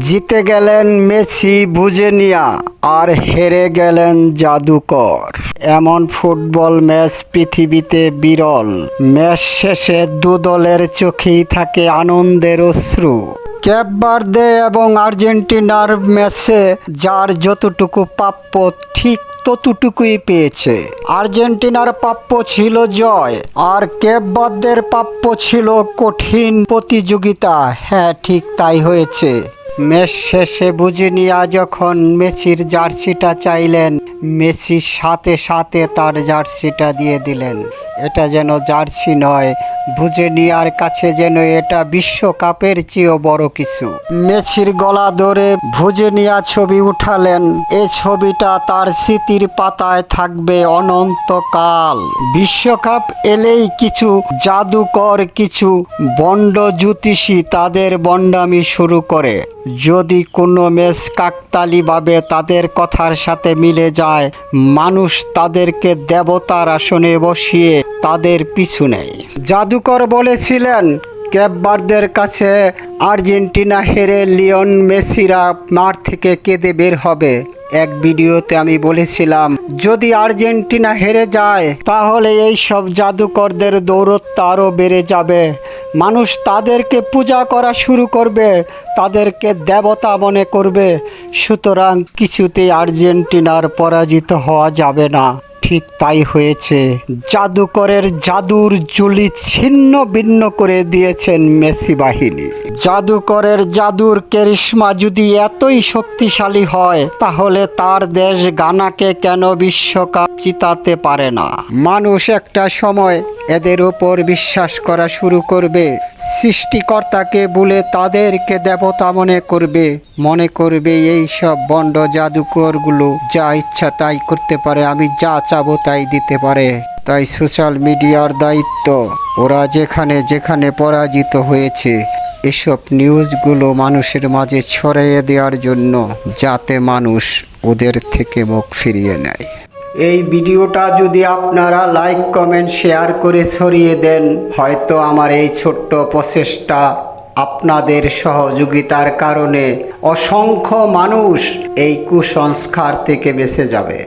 জিতে গেলেন মেসি বুজেনিয়া আর হেরে গেলেন জাদুকর। এমন ফুটবল ম্যাচ পৃথিবীতে বিরল। ম্যাচ শেষে দু দলের চোখেই থাকে আনন্দের অশ্রু। ক্যাপ ভার্দে এবং আর্জেন্টিনার ম্যাচে যার যতটুকু প্রাপ্য ঠিক ততটুকুই পেয়েছে। আর্জেন্টিনার প্রাপ্য ছিল জয়, আর ক্যাপ ভার্দের প্রাপ্য ছিল কঠিন প্রতিযোগিতা। হ্যাঁ, ঠিক তাই হয়েছে। ম্যাচ শেষে বুজেনিয়া যখন মেসির জার্সিটা চাইলেন, মেসির সাথে সাথে তার জার্সিটা দিয়ে দিলেন। এটা যেন জার্সি নয়, বুজেনিয়ার কাছে যেন এটা বিশ্বকাপের চেয়েও বড় কিছু। মেসির গলা ধরে বুজেনিয়া ছবি উঠালেন। এই ছবিটা তার স্মৃতির পাতায় থাকবে অনন্তকাল। বিশ্বকাপ এলেই কিছু জাদুকর, কিছু বন্ড জ্যোতিষী তাদের বন্ডামি শুরু করে। যদি কোনো ম্যাচ কাকতালীয়ভাবে তাদের কথার সাথে মিলে যায়, মানুষ তাদেরকে দেবতার আসনে বসিয়ে তাদের পিছু নেয়। জাদুকর বলেছিলেন ক্যাপ ভার্দের কাছে আর্জেন্টিনা হেরে লিওন মেসিরা মাঠ থেকে কেঁদে বের হবে। এক ভিডিওতে আমি বলেছিলাম, যদি আর্জেন্টিনা হেরে যায় তাহলে এই সব জাদুকরদের দৌরত্ব আরও বেড়ে যাবে। মানুষ তাদেরকে পূজা করা শুরু করবে, তাদেরকে দেবতা মনে করবে। সুতরাং কিছুতেই আর্জেন্টিনার পরাজিত হওয়া যাবে না। ঠিক তাই হয়েছে। জাদুকরের জাদুর জুলি ছিন্ন ভিন্ন করে দিয়েছেন মেসি বাহিনী। জাদুকরের জাদুর ক্যারিশমা যদি এতই শক্তিশালী হয়, তাহলে তার দেশ গানাকে কেন বিশ্বকাপ জিতাতে পারে না? মানুষ একটা সময় এদের উপর বিশ্বাস করা শুরু করবে। সৃষ্টিকর্তাকে বলে তাদেরকে দেবতা মনে করবে এই সব বন্ড জাদুকরগুলো যা ইচ্ছা তাই করতে পারে, আমি যা চাবো তাই দিতে পারে। তাই সোশ্যাল মিডিয়ার দায়িত্ব, ওরা যেখানে যেখানে পরাজিত হয়েছে এসব নিউজগুলো মানুষের মাঝে ছড়িয়ে দেওয়ার জন্য, যাতে মানুষ ওদের থেকে মুখ ফিরিয়ে নেয়। এই ভিডিওটা যদি আপনারা লাইক, কমেন্ট, শেয়ার করে ছড়িয়ে দেন, হয়তো আমার এই ছোট্ট প্রচেষ্টা আপনাদের সহযোগিতার কারণে অসংখ্য মানুষ এই কুসংস্কার থেকে বেঁচে যাবে।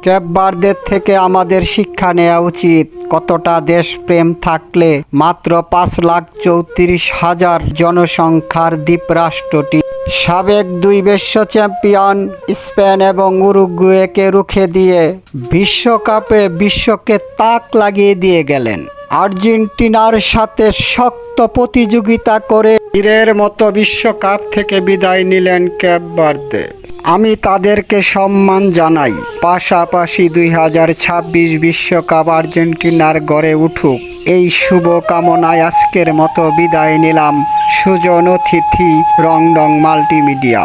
ক্যাপ ভার্দের থেকে আমাদের শিক্ষা নেওয়া উচিত। কতটা দেশপ্রেম থাকলে মাত্র 5,34,000 জনসংখ্যার দ্বীপরাষ্ট্রটি সাবেক 2 বিশ্ব চ্যাম্পিয়ন স্পেন এবং উরুগুয়েকে রুখে দিয়ে বিশ্বকে তাক লাগিয়ে দিয়ে গেলেন। আর্জেন্টিনার সাথে শক্ত প্রতিযোগিতা করে হীরের মতো বিশ্বকাপ থেকে বিদায় নিলেন ক্যাপ ভার্দে। আমি তাদেরকে সম্মান জানাই। পাশাপাশি 2026 বিশ্বকাপ আর্জেন্টিনার গড়ে উঠুক, এই শুভ কামনায় আজকের মতো বিদায় নিলাম। সুজন অতিথি, রংডং মাল্টিমিডিয়া।